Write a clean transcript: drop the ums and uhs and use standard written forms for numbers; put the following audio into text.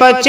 5